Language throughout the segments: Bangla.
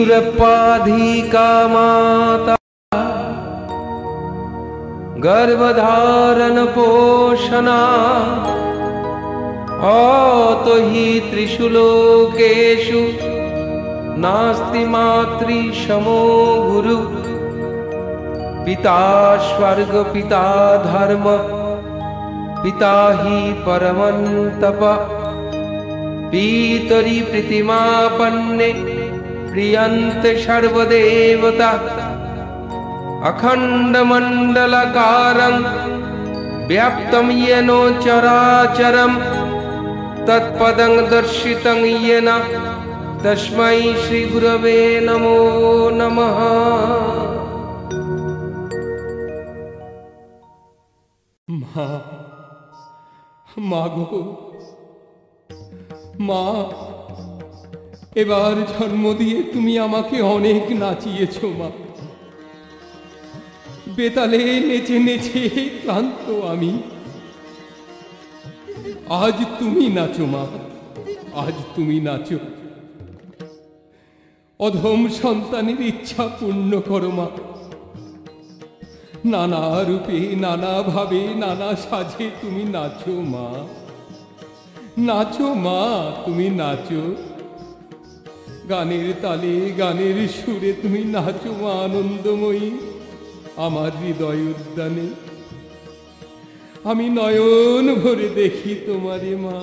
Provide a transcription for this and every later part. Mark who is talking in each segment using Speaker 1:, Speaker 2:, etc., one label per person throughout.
Speaker 1: पीतुरपाधिका माता गर्भधारण पोषणा अतो हि त्रिषु लोकेषु नास्ति मातृसमो गुरु पिता स्वर्ग पिता धर्म पिता हि परमन्तप पीतरि प्रीतिमापन्ने प्रियन्ते सर्वदेवता अखण्डमण्डलकारं व्याप्तं येन चराचरं तत्पदं दर्शितं येन तस्मै श्रीगुरवे नमो नमः।
Speaker 2: মা, মা গো মা, এবার জন্ম দিয়ে তুমি আমাকে অনেক নাচিয়েছো মা। বেতালে নেচে নেচে ক্লান্ত আমি, আজ তুমি নাচো মা, আজ তুমি নাচো। অধম সন্তানের ইচ্ছা পূর্ণ করো মা। নানা রূপে নানা ভাবে নানা সাজে তুমি নাচো মা, নাচো মা, তুমি নাচো। গানের তালে গানের সুরে তুমি নাচো মা আনন্দময়ী আমার হৃদয় উদ্যানে। আমি নয়ন ভরে দেখি তোমারে মা।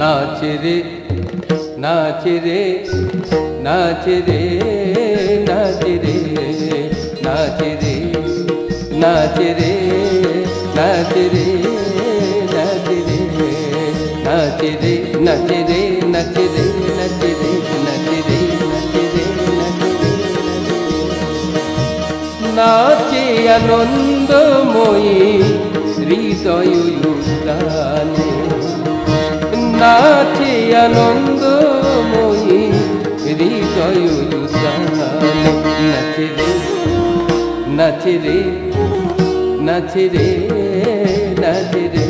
Speaker 1: नाचे रे नाचे रे नाचे रे नाचे रे नाचे रे नाचे रे नाचे रे नाचे रे नाचे रे नाचे रे नाचे रे नाचे रे नाचे रे नाचे रे नाचे आनंदमयी हृदय उद्याने नाचे आनंदमयी हृदय उद्याने। नाचे रे नाचे रे नाचे रे नाचे रे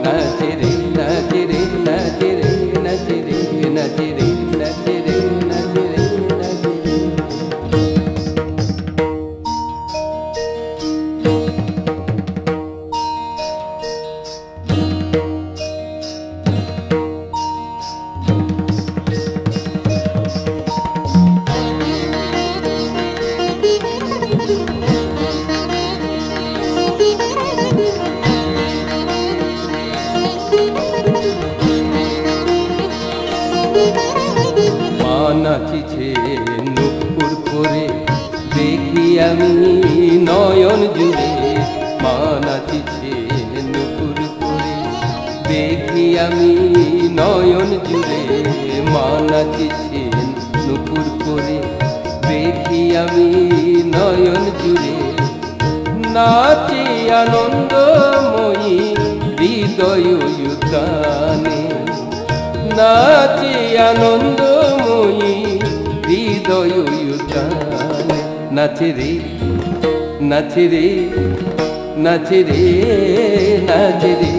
Speaker 1: नाचे रे नाचे रे नाचे रे नाचे रे नाचे रे नाचे रे नाचे रे। নাচিছে নুপুর করে দেখি আমি নয়ন জুড়ে। মা নাচিছে নুপুর করে দেখি আমি নয়ন জুড়ে। মা নাচিছে নুপুর করে দেখি আমি নয়ন জুড়ে। নাচে আনন্দময়ী হৃদয় উদ্যানে নাচে আনন্দময়ী হৃদয় উদ্যানে। নাচে রে নাচে রে নাচে রে নাচে রে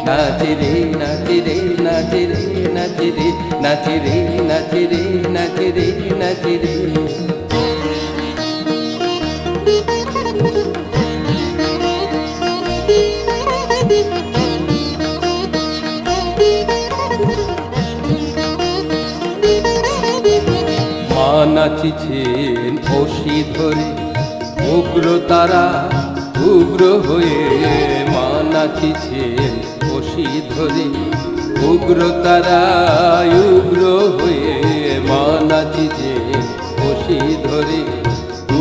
Speaker 1: নাচে রে নাচে রে নাচে রে নাচে রে নাচে রে নাচে রে নাচে রে নাচে রে। মা নাচিছেন অসি ধরে উগ্র তারা উগ্র হয়ে। মা নাচিছেন অসি ধরে উগ্র তারা উগ্র হয়ে। মা নাচিছেন অসি ধরে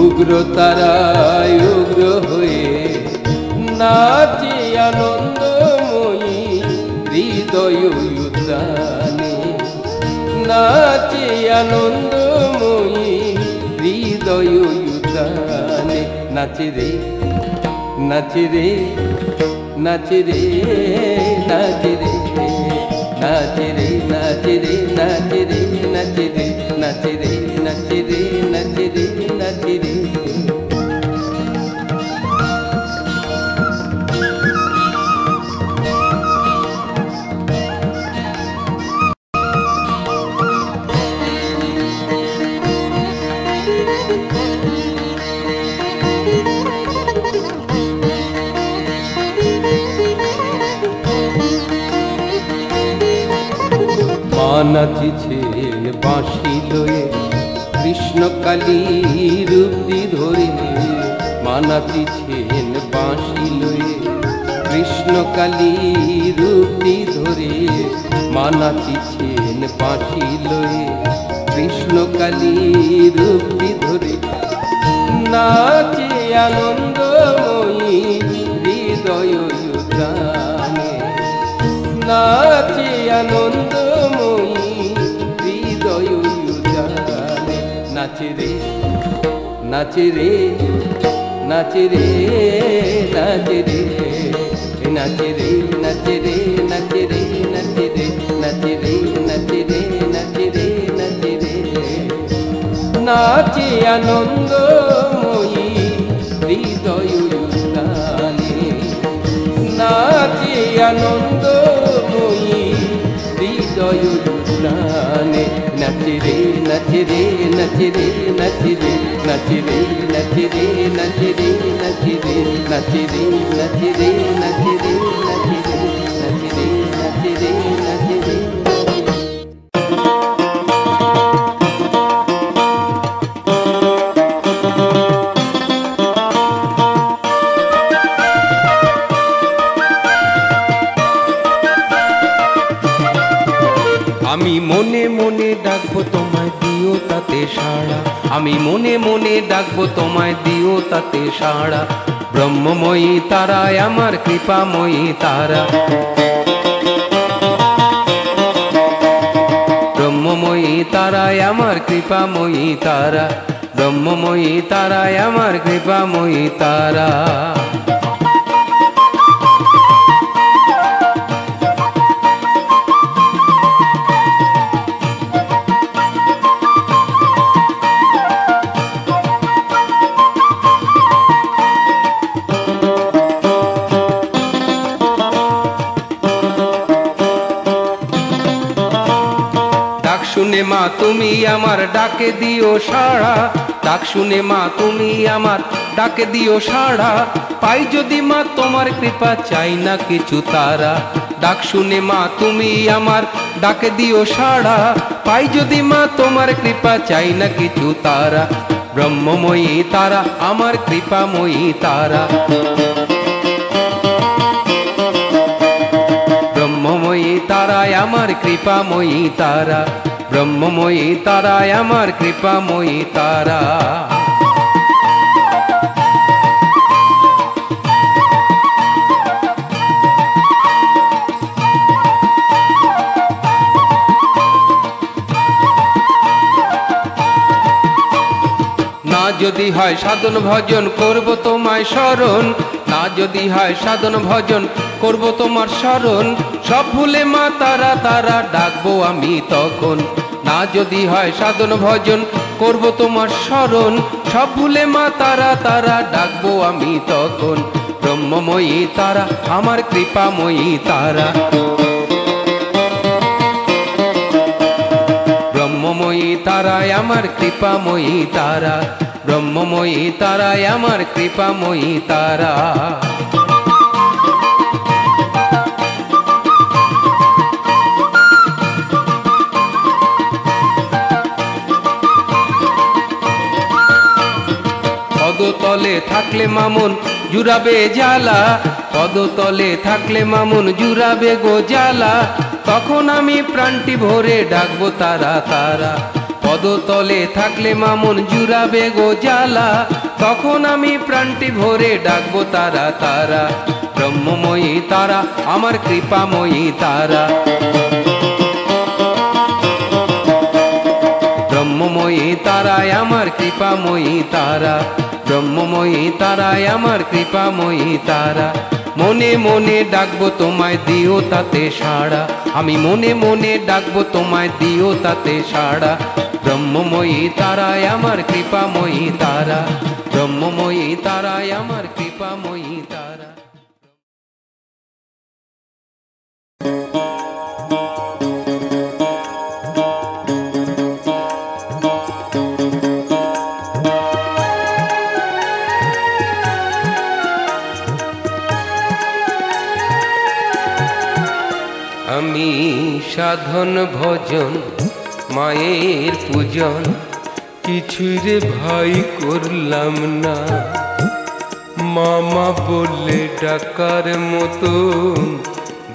Speaker 1: উগ্র তারা উগ্র হয়ে। নাচে আনন্দময়ী হৃদয় উদ্যানে নাচে আনন্দময়ী হৃদয় উদ্যানে। নাচে রে নাচে রে নাচে রে নাচে রে নাচে রে নাচে রে নাচে রে নাচে রে নাচে রে নাচে রে নাচে রে নাচে রে মা নাচিছেন বাঁশি লয়ে কৃষ্ণ কালী রূপটি ধরে মা নাচিছেন বাঁশি লয়ে কৃষ্ণ কালী রূপটি ধরে মা নাচিছেন বাঁশি লয়ে কৃষ্ণ কালী রূপটি ধরে নাচে আনন্দময়ী হৃদয় উদ্যানে নাচে আনন্দময়ী হৃদয় উদ্যানে নাচে রে নাচে রে নাচে রে নাচে রে নাচে রে নাচে রে নাচে রে নাচে রে নাচে রে নাচে রে নাচে রে নাচে রে নাচে আনন্দময়ী হৃদয় উদ্যানে নাচে আনন্দময়ী হৃদয় উদ্যানে নাচে রে নাচে রে নাচে রে নাচে রে নাচে রে নাচে রে নাচে রে নাচে রে নাচে রে নাচে রে নাচে রে নাচে রে নাচে রে নাচে রে নাচে রে
Speaker 3: আমি মনে মনে ডাকবো তোমায় দিও তাতে সাড়া আমি মনে মনে ডাকবো তোমায় দিও তাতে সাড়া ব্রহ্মময়ী তারায় আমার কৃপাময়ী তারা ব্রহ্মময়ী তারায় আমার কৃপাময়ী তারা ব্রহ্মময়ী তারায় আমার কৃপাময়ী তারা শুনে মা তুমি আমার ডাকে দিও সাড়া ডাক শুনে মা তুমি আমার ডাকে দিও সাড়া পাই যদি মা তোমার কৃপা চাই না কিছু তারা ডাক শুনে মা তুমি আমার ডাকে দিও সাড়া পাই যদি মা তোমার কৃপা চাই না কিছু তারা ব্রহ্মময়ী তারা আমার কৃপাময়ী তারা ব্রহ্মময়ী তারায় আমার কৃপাময়ী তারা ব্রহ্মময়ী তারায় আমার কৃপাময়ী তারা না যদি হয় সাধন ভজন করব তোমায় স্মরণ না যদি হয় সাধন ভজন করব তোমার স্মরণ সব ভুলে মা তারা তারা ডাকবো আমি তখন না যদি হয় সাধন ভজন করব তোমার স্মরণ সব ভুলে মা তারা তারা ডাকবো আমি তখন ব্রহ্মময়ী তারা আমার কৃপাময়ী তারা ব্রহ্মময়ী তারায় আমার কৃপাময়ী তারা ব্রহ্মময়ী তারায় আমার কৃপাময়ী তারা পদতলে থাকলে মামুন জুড়াবে জ্বালা পদতলে থাকলে মামুন জুড়াবে গো জ্বালা তখন আমি প্রাণটি ভরে ডাকবো তারা তারা পদতলে থাকলে মামুন জুড়াবে গো জ্বালা তখন আমি প্রাণটি ভরে ডাকবো তারা তারা ব্রহ্মময়ী তারা আমার কৃপাময়ী তারা ব্রহ্মময়ী তারায় আমার কৃপাময়ী তারা ব্রহ্মময়ী তারাই আমার কৃপাময়ী তারা। মনে মনে ডাকবো তোমায় দিও তাতে সাড়া, আমি মনে মনে ডাকবো তোমায় দিও তাতে সাড়া। ব্রহ্মময়ী তারাই আমার কৃপাময়ী তারা, ব্রহ্মময়ী তারাই আমার কৃপাময়ী তারা। আমি সাধন ভজন মায়ের পূজন কিছুই রে ভাই করলাম না, মামা বলে ডাকার মতো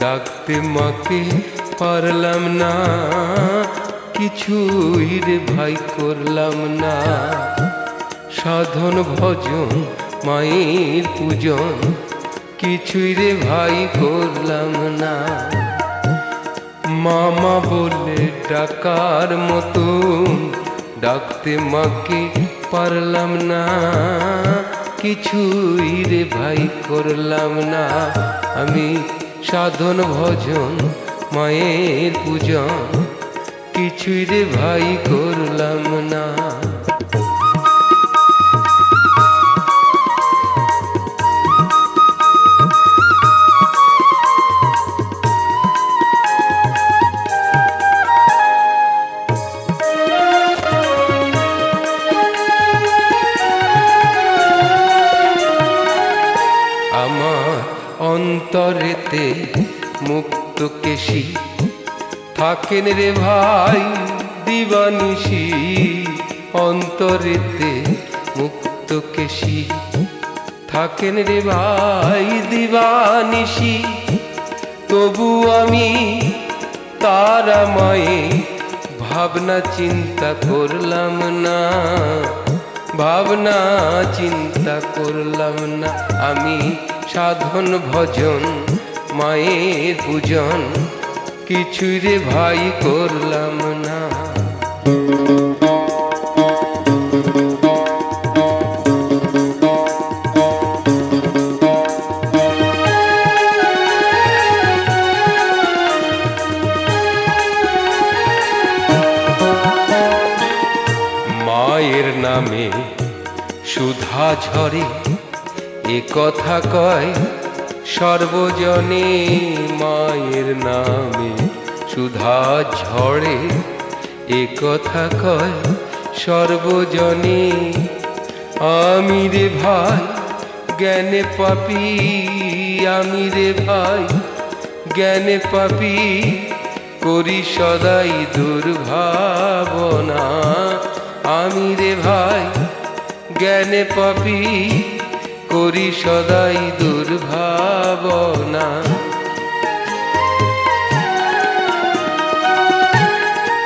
Speaker 3: ডাকতে মাকে পারলাম না, কিছুই রে ভাই করলাম না। সাধন ভজন মায়ের পূজন কিছুই রে ভাই করলাম না, মামা বলে ডাকার মতো ডাকতে মাকে পারলাম না, কিছুই রে ভাই করলাম না। আমি সাধন ভজন মায়ের পূজন কিছুই রে ভাই করলাম না। অন্তরেতে মুক্ত কেশি থাকেন রে ভাই দিবানিশি, অন্তরেতে মুক্ত কেশি থাকেন রে ভাই দিবানিশি। তবু আমি তারা মায়ে ভাবনা চিন্তা করলাম না, ভাবনা চিন্তা করলাম না। আমি সাধন ভজন মায়ের পূজন কিছুই রে ভাই করলাম না। মায়ের নামে সুধা ঝরে এ কথা কয় সর্বজনে, মায়ের নামে সুধা ঝরে এ কথা কয় সর্বজনে। আমি রে ভাই জ্ঞানে পাপী, আমি রে ভাই জ্ঞানে পাপী করি সদাই দুর্ভাবনা। আমি রে ভাই জ্ঞানে পাপী করি সদাই দুর্ভাবনা।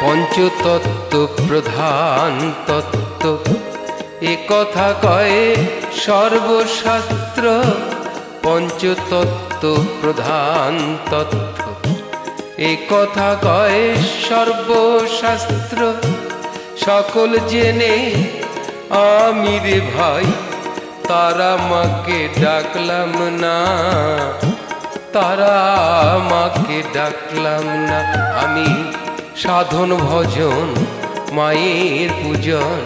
Speaker 3: পঞ্চতত্ত্ব প্রধান তত্ত্ব এ কথা কয় সর্বশাস্ত্র, পঞ্চতত্ত্ব প্রধান তত্ত্ব এ কথা কয় সর্বশাস্ত্র। সকল জেনে আমি রে ভাই তারা মাকে ডাকলাম না, তারা মাকে ডাকলাম না। আমি সাধন ভজন মায়ের পূজন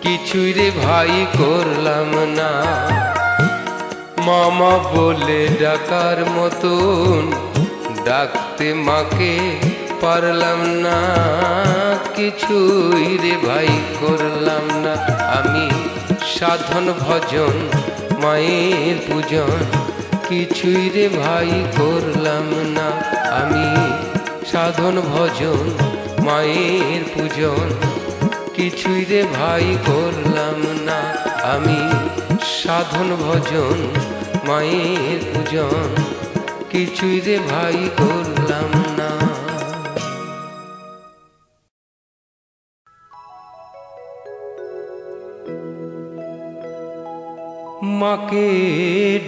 Speaker 3: কিছুই রে ভাই করলাম না, মামা বলে ডাকার মতন ডাকতে মাকে পারলাম না, কিছুই রে ভাই করলাম না। আমি সাধন ভজন মায়ের পূজন কিছুই রে ভাই করলাম না। আমি সাধন ভজন মায়ের পূজন কিছুই রে ভাই করলাম না। আমি সাধন ভজন মায়ের পূজন কিছুই রে ভাই করলাম না। মাকে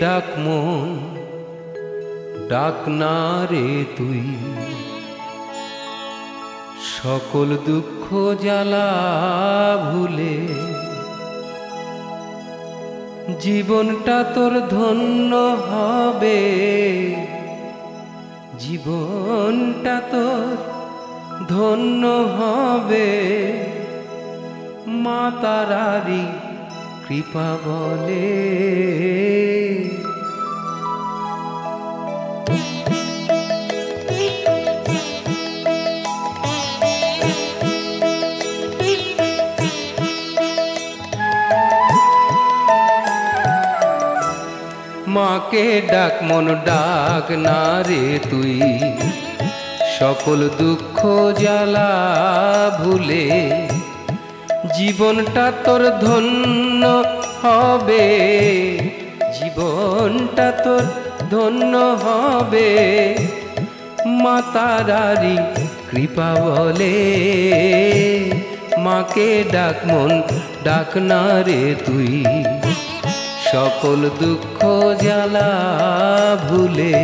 Speaker 3: ডাক মন ডাক না রে তুই, সকল দুঃখ জ্বালা ভুলে জীবনটা তোর ধন্য হবে, জীবনটা তোর ধন্য হবে, মা তারারি কৃপা বলে। মাকে ডাক মন ডাক না রে তুই, সকল দুঃখ জ্বালা ভুলে, জীবনটা তোর ধন্য হবে, জীবনটা তোর ধন্য হবে, মা তারারি কৃপা বলে। মাকে ডাক মন ডাক না রে তুই, সকল দুঃখ জ্বালা ভুলে।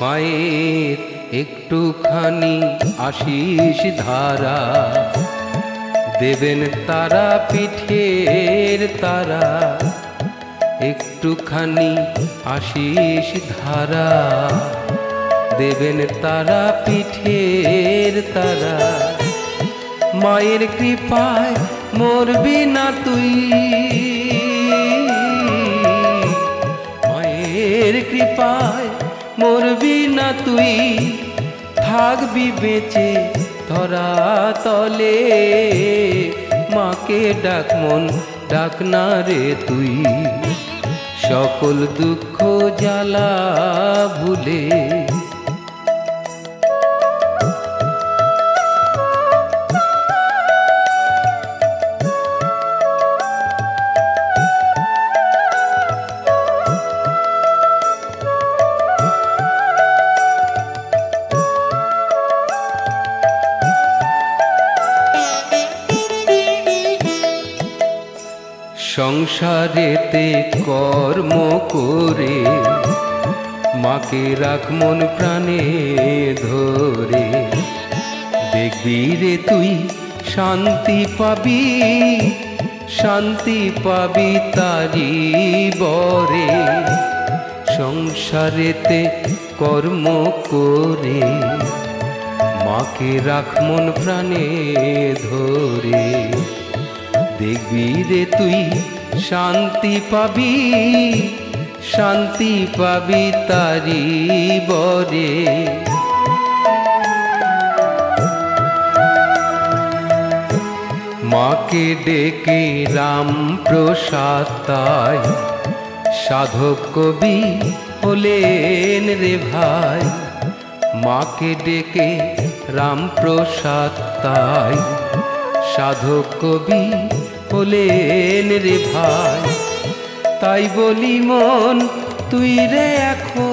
Speaker 3: মায়ের একটুখানি আশিস ধারা দেবেন তারা পিঠের তারা, একটুখানি আশিস ধারা দেবেন তারা পিঠের তারা। মায়ের কৃপায় মরবি না তুই, মায়ের কৃপায় মরবি না তুই, থাকবি বেঁচে ধরা তলে। মাকে ডাক মন ডাক না রে তুই, সকল দুঃখ জ্বালা ভুলে। সংসারেতে কর্ম করে মাকে রাখ মন প্রাণে ধরে, দেখবি রে তুই শান্তি পাবি, শান্তি পাবি তারি বরে। সংসারেতে কর্ম করে মাকে রাখ মন প্রাণে ধরে, দেখবি রে তুই শান্তি পাবি, শান্তি পাবি তারি বরে। মাকে ডেকে রাম প্রসাদ তাই, সাধক কবি হলেন রে ভাই। মাকে ডেকে রাম প্রসাদ তাই, সাধক কবি হলেন রে ভাই। তাই বলি মন তুই রে এখন,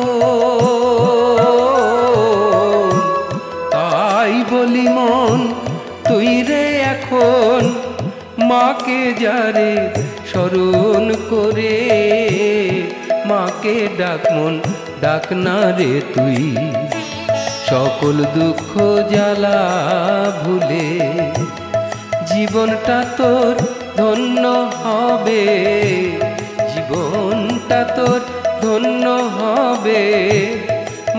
Speaker 3: তাই বলি মন তুই রে এখন, মাকে যারে স্মরণ করে। মাকে ডাক মন ডাক না রে তুই, সকল দুঃখ জ্বালা ভুলে। জীবনটা তোর ধন্য হবে, জীবনটা তোর ধন্য হবে,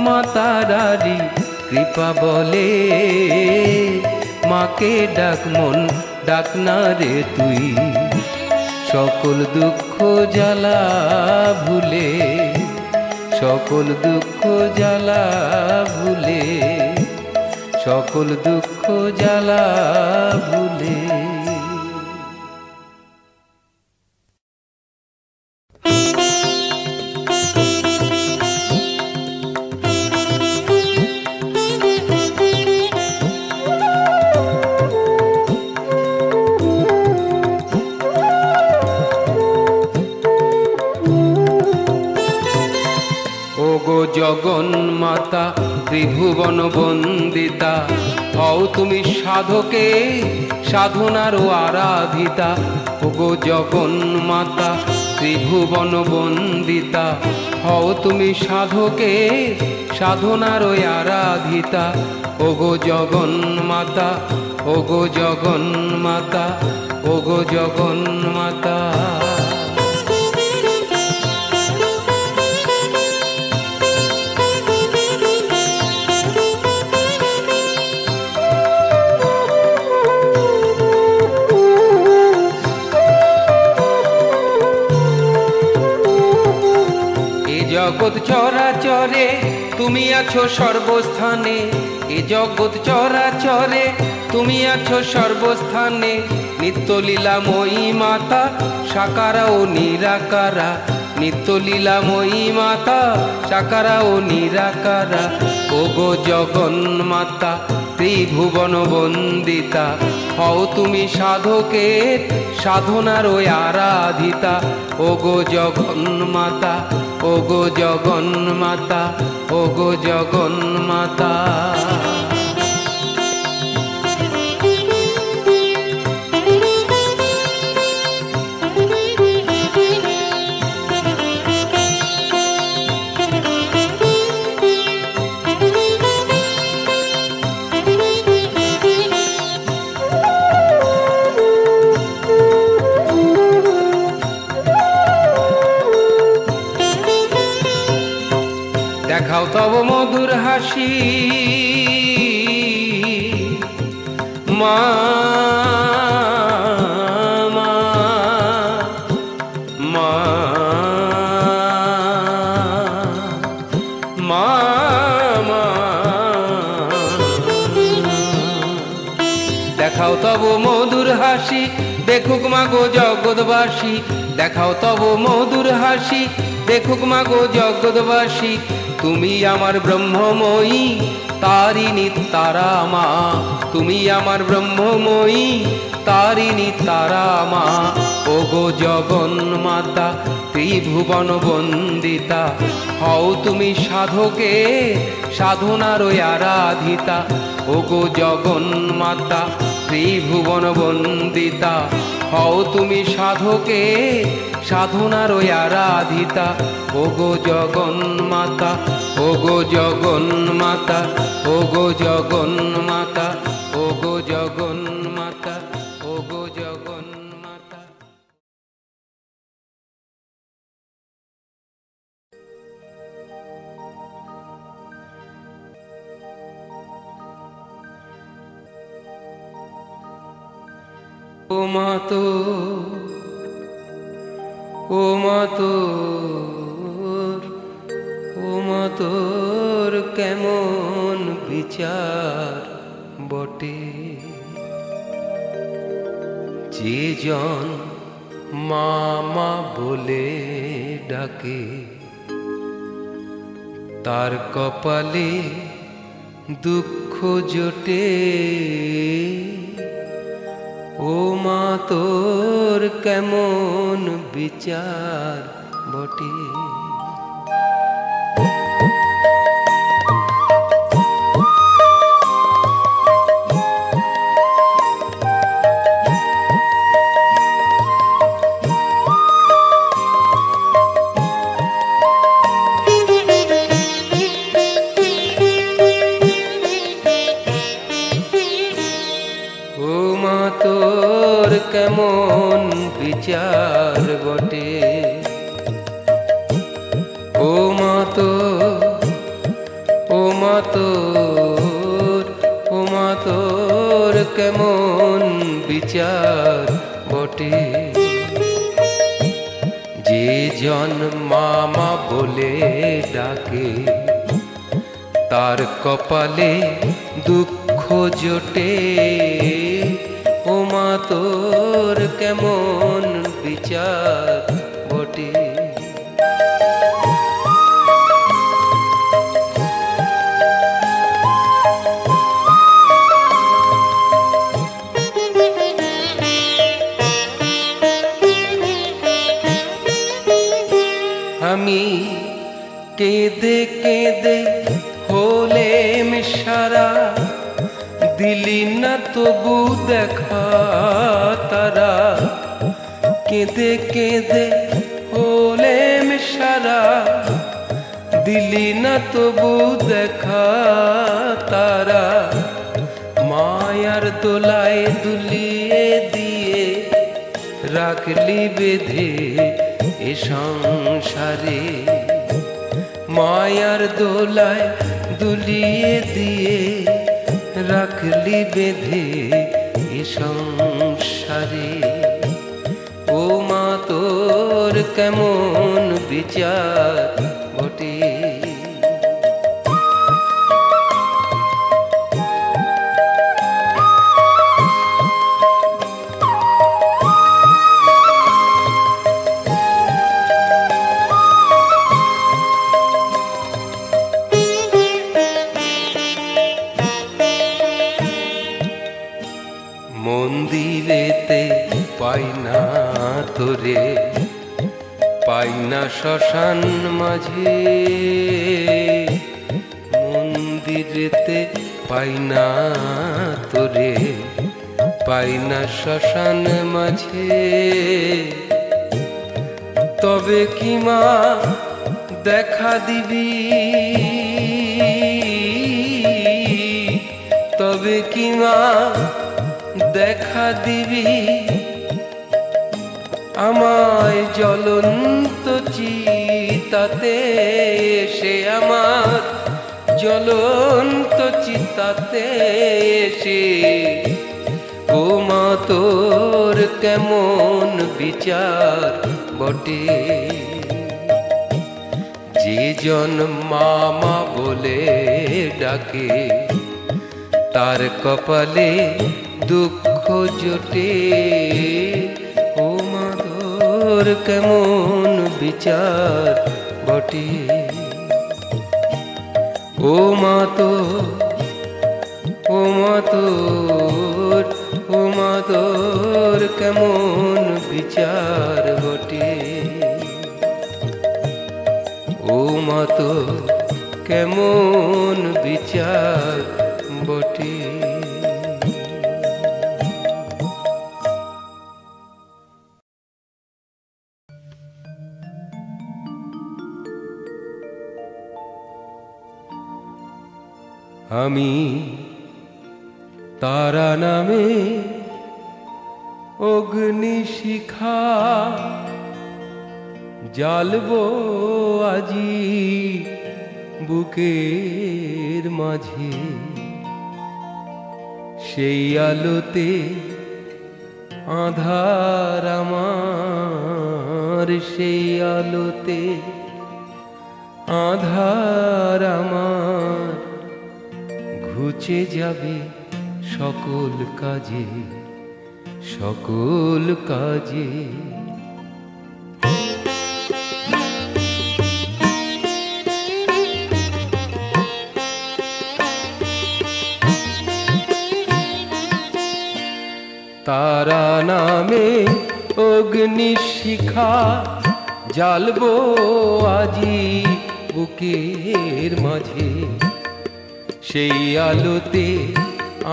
Speaker 3: মা তারারি কৃপা বলে। মাকে ডাক মন ডাক না রে তুই, সকল দুঃখ জ্বালা ভুলে, সকল দুঃখ জ্বালা ভুলে, সকল দুঃখ জ্বালা ভুলে। জগন মাতা ত্রিভুবন বন্দিতা, হও তুমি সাধকে সাধনারও আরাধিতা। ওগো জগন্মাতা ত্রিভুবন বন্দিতা, হও তুমি সাধকে সাধনারও আরাধিতা। ওগো জগন্মাতা, ওগো জগন্মাতা, ওগো জগন্মাতা। জগৎ চরাচরে তুমি আছো সর্বস্থানে, এ জগৎ চরাচরে তুমি আছো সর্বস্থানে। নিত্য লীলাময়ী মাতা সাকারা ও নিরাকারা, নিত্য লীলাময়ী মাতা সাকারা ও নিরাকারা। ওগো জগন্মাতা ত্রিভুবন বন্দিতা, হও তুমি সাধকের সাধনার ওই আরাধিতা। ওগো জগন্মাতা, ওগো জগন্মাতা, ওগো জগন্মাতা। দেখাও তব মধুর হাসি মা, মা, মা, মা, মা। দেখাও তব মধুর হাসি দেখুক মাগো জগৎবাসী, দেখাও তব মধুর হাসি দেখুক মাগো জগৎবাসী। তুমি আমার ব্রহ্মময়ী তারিণী তারা মা, তুমি আমার ব্রহ্মময়ী তারিণী তারা মা। ওগো জগন্মাতা ত্রিভুবন বন্দিতা, হও তুমি সাধকে সাধনার ওই আরাধিতা। ওগো জগন্মাতা ত্রিভুবন বন্দিতা, হও তুমি সাধকে সাধনার ওই আরাধিতা। ওগো জগন্মাতা, ওগো জগন্মাতা, ওগো জগন্মাতা, ওগো জগন্মাতা, ওগো জগন্মাতা। ও মা তো, ও মা তোর, ও মা তোর কেমন বিচার বটে। যে জন মামা বলে ডাকে তার কপালে দুঃখ জোটে। ও মা তোর কেমন বিচার বটে। কেমন বিচার বটে। ও মা তো, ও মা তোর, ও মা তোর কেমন বিচার বটে। যে জন মামা বলে ডাকে তার কপালে দুঃখ জোটে। ও মা তোর কেমন বিচার বটে। আমি কেঁদে কেঁদে হলে সারা দিলি না তবু দেখা তারা কেঁদে কেঁদে হলেম সারা দিলি না তবু দেখা তারা মায়ার দোলায় দুলিয়ে দিয়ে রাখলি বেঁধে এ সংসারে মায়ার দোলায় দুলিয়ে দিয়ে রাখলি বেঁধে এ সংসারে ও মা তোর কেমন বিচার বটে মন্দিরেতে পাই না তোরে পাই না শ্মশান মাঝে মন্দিরেতে পাই না তোরে পাই না শ্মশান মাঝে তবে কি মা দেখা দিবি তবে কি মা দেখা দিবি আমায় জ্বলন্ত চিতাতে এসে আমার জ্বলন্ত চিতাতে এসে ও মা তোর কেমন বিচার বটে যে জন মামা বলে ডাকে তার কপালে দুঃখ জোটে ও মা তোর কেমন বিচার বটে ও মা তোর কেমন বিচার বটে ও মা তোর কেমন বিচার বটে আমি তারা নামে অগ্নিশিখা জ্বালবো আজি বুকের মাঝে সেই আলোতে আধার আমার সেই আলোতে আধার আমার ঘুচে যাবে সকল কাজে সকল কাজে তারা নামে অগ্নিশিখা জ্বালবো আজি বুকের মাঝে সেই আলোতে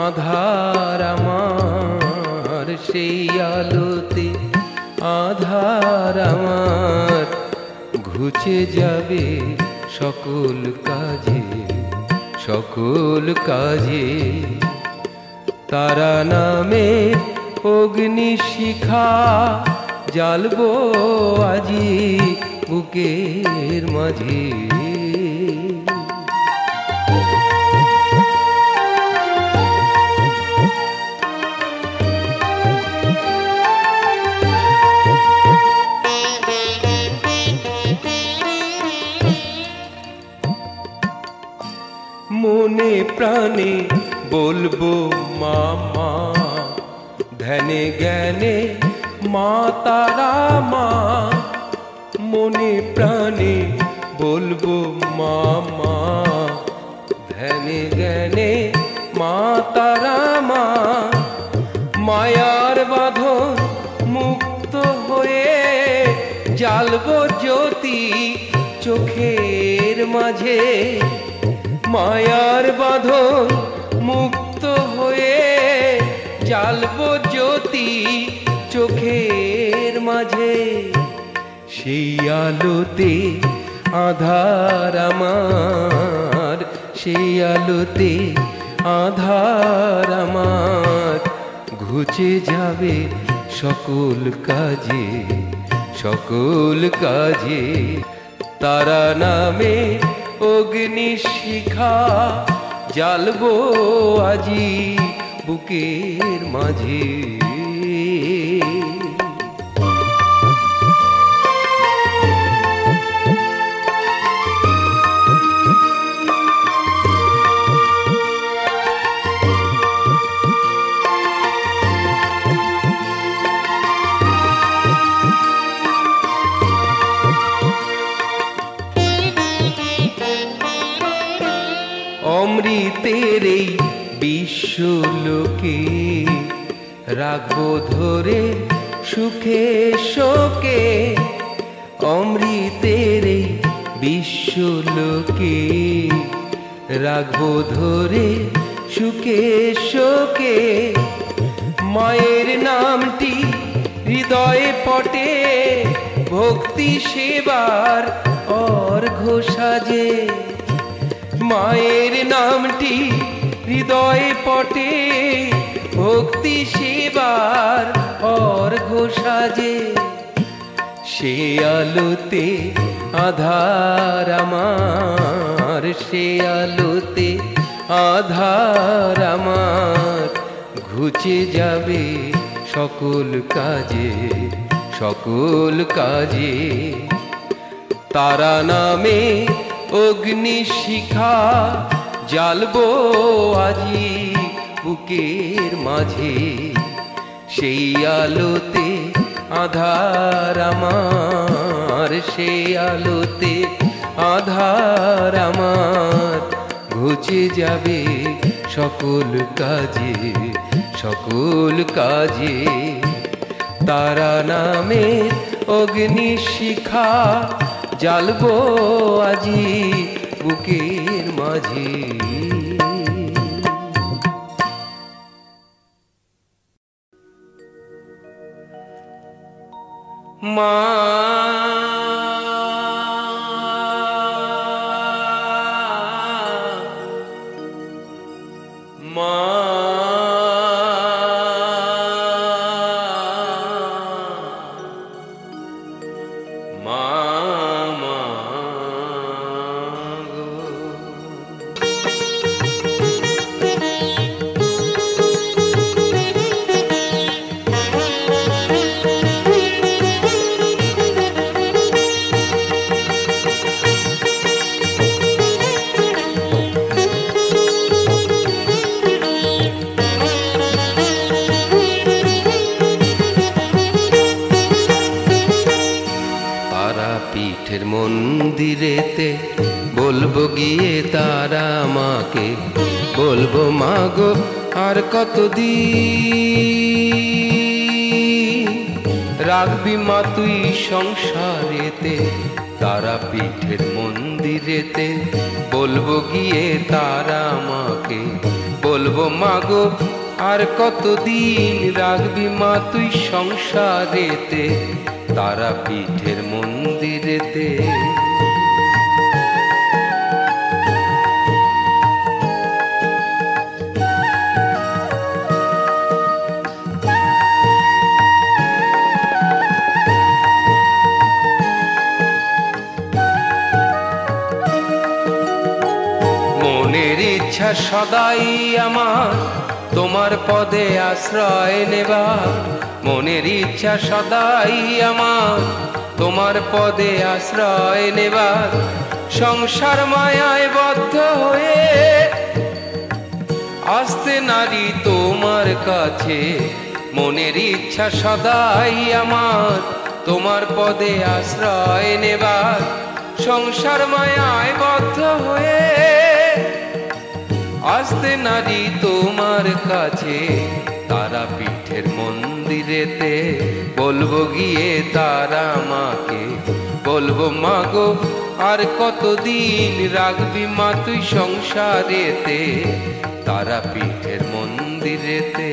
Speaker 3: আধার আমার সেই আলোতে আধার আমার ঘুচে যাবে সকল কাজে সকল কাজে তারা নামে অগ্নিশিখা জ্বালবো আজি বুকের মাঝে মনে প্রাণে বলবো মামা ধ্যানে জ্ঞানে মা তারা মা মনে প্রাণে বলবো মামা ধ্যানে জ্ঞানে মা তারা মা মায়ার বাঁধন মুক্ত হয়ে জ্বালবো জ্যোতি চোখের মাঝে মায়ার বাঁধন মুক্ত হয়ে জ্বালবো জ্যোতি চোখের মাঝে, সেই আলোতে আধার আমার, সেই আলোতে আধার আমার ঘুচে যাবে সকল কাজে, সকল কাজে। তারা নামে অগ্নিশিখা জ্বালবো আজি বুকের মাঝে। অমৃতের এই বিশ্বলোকে রাখবো ধরে সুখে শোকে, অমৃতের এই বিশ্বলোকে রাখবো ধরে সুখে শোকে। মায়ের নামটি হৃদয়ে পটে ভক্তি সেবার অর্ঘ্য সাজে, মায়ের নামটি হৃদয়ে পটে ভক্তি সেবার অর্ঘ্য সাজে। সে আলোতে আধার আমার, সে আলোতে আধার আমার ঘুচে যাবে সকল কাজে, সকল কাজে। তারা নামে অগ্নিশিখা জ্বালবো আজি বুকের মাঝে, সেই আলোতে আধার আমার, সেই আলোতে আধার আমার ঘুচে যাবে সকল কাজে, সকল কাজে। তারা নামে অগ্নিশিখা জ্বালবো আজি বুকের মাঝে। মা মা তারাপীঠের মন্দিরেতে বলবো গিয়ে তারা মাকে, বলবো মাগো আর কতদিন রাখবি মা তুই সংসারেতে। তারাপীঠের মন্দিরেতে বলবো গিয়ে তারা মাকে, বলবো মাগো আর কতদিন রাখবি মা তুই সংসারেতে। তারাপীঠের মন্দিরেতে মনের ইচ্ছা সদাই আমার তোমার পদে আশ্রয় নেবা, মনের ইচ্ছা সদাই আমার তোমার পদে আশ্রয় নেবার। সংসার মায়ায় বদ্ধ হয়ে আসতে নারী তোমার কাছে, মনের ইচ্ছা সদাই আমার তোমার পদে আশ্রয় নেবার। সংসার মায়ায় বদ্ধ হয়ে আসতে নারী তোমার কাছে। তারাপীঠের মন্দিরেতে বলবো গিয়ে তারা মাকে, বলবো মাগো আর কতদিন রাখবি মা তুই সংসারেতে, তারাপীঠের মন্দিরেতে।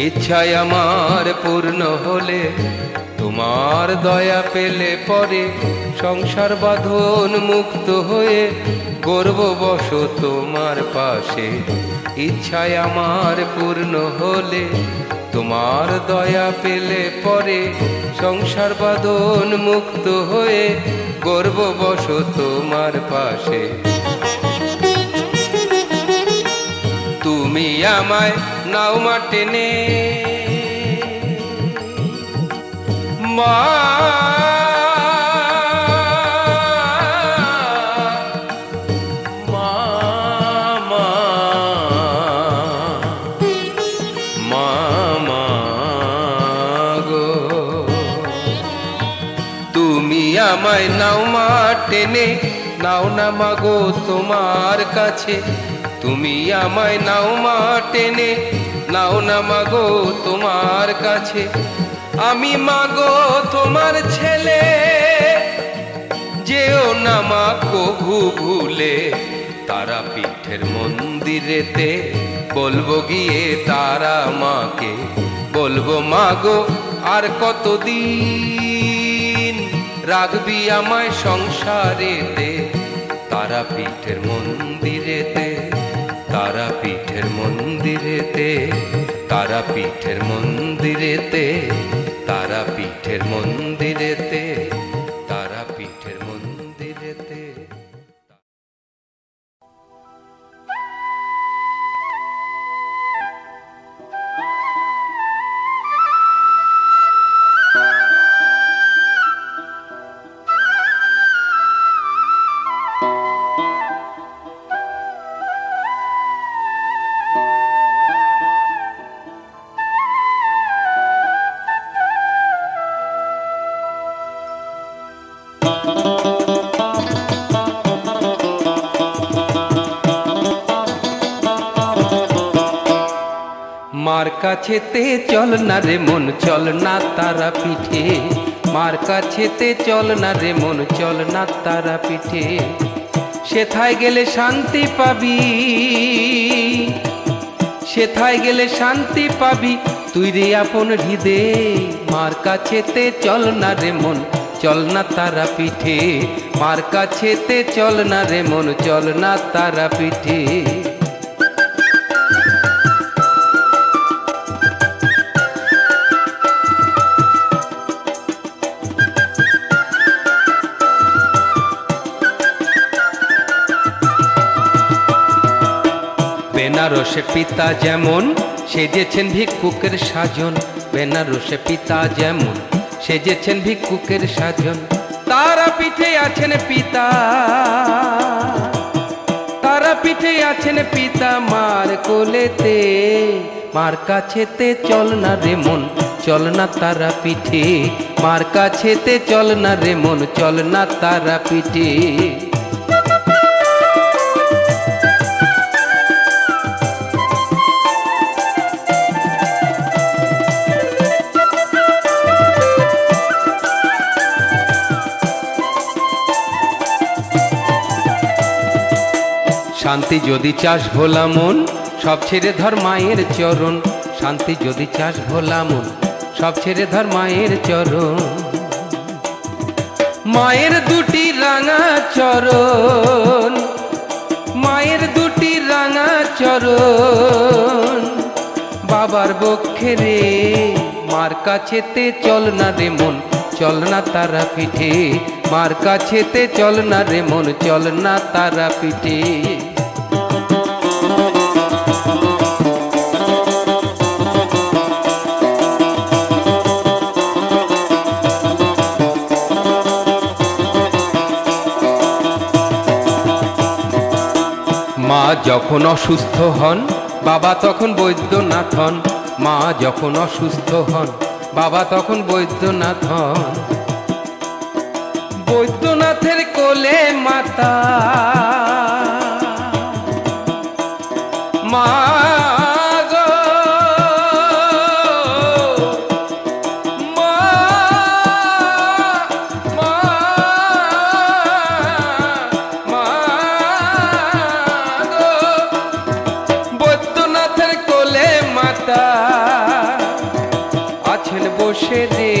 Speaker 3: ইচ্ছায় আমার পূর্ণ হলে, তোমার দয়া পেলে পরে, সংসার বাঁধন মুক্ত হয়ে গর্ব বস তোমার পাশে। ইচ্ছায় আমার পূর্ণ হলে, তোমার দয়া পেলে পরে, সংসার বাঁধন মুক্ত হয়ে গর্ব বস তোমার পাশে। তুমি আমায় নাও মা টেনে, মা মা মা মা মা গো, তুমি আমায় নাও মা টেনে, নাও না মাগো তোমার কাছে। তুমি আমায় নাও মা টেনে, নাও না মাগো তোমার কাছে। আমি মাগো তোমার ছেলে, যেও না মা কভু ভুলে, তারাপীঠের মন্দিরেতে বলবো গিয়ে তারা মাকে, বলবো মাগো আর কতদিন রাখবি আমায় সংসারেতে, তারাপীঠের মন্দিরেতে, তারাপীঠের মন্দিরেতে, তারাপীঠের মন্দিরেতে, তারাপীঠের মন্দিরেতে, তারাপীঠের মন্দিরেতে। মার কাছেতে চল না রে মন, চল না তারাপীঠে। মার কাছেতে চল না রে মন, চল না তারাপীঠে। সেথায় গেলে শান্তি পাবি, সেথায় গেলে শান্তি পাবি তুই রে আপন হৃদে। মার কাছেতে চল না রে মন, চল না তারাপীঠে। মার কাছেতে চল না রে মন, চল না তারাপীঠে। বেনারসে পিতা যেমন সেজেছেন ভিক্ষুকের সাজন, বেনারসে পিতা যেমন সেজেছেন ভিক্ষুকের সাজন। তারাপীঠে আছেন পিতা, তারাপীঠে আছেন পিতা মার কোলেতে। মার কাছেতে চল না রে মন, চল না তারাপীঠে। মার কাছেতে চল না রে মন, চল না তারাপীঠে। শান্তি যদি চাস ভোলা মন, সব ছেড়ে ধর মায়ের চরণ। শান্তি যদি চাস ভোলা মন, সব ছেড়ে ধর মায়ের চরণ। মায়ের দুটি রাঙা চরণ, মায়ের দুটি রাঙা চরণ। বাবার বক্ষে রে মার কাছেতে চল না রে মন, চল না তারাপীঠে। মার কাছেতে চল না রে মন, চল না তারাপীঠে। মা যখন অসুস্থ হন, বাবা তখন বৈদ্যনাথ হন। মা যখন অসুস্থ হন, বাবা তখন বৈদ্যনাথ হন। বৈদ্যনাথের কোলে মাতা মা গো, মা, মা, মা গো, বৈদ্যনাথের কোলে মাতা আছেন বসে রে,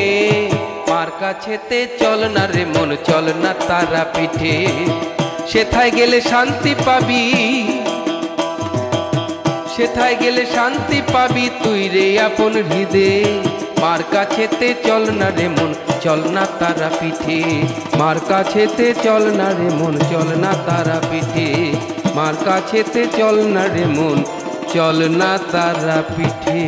Speaker 3: মার কাছেতে চল না রে মন, চল না তারা পিঠে, সেথায় গেলে শান্তি পাবি, সেথায় গেলে শান্তি পাবি তুই রে আপন হৃদে। মার কাছেতে চল না রে মন, চল না তারা পিঠে, মার কাছেতে চল না রে মন, চল না তারা পিঠে, মার কাছেতে চল না রে মন, চল না তারা পিঠে।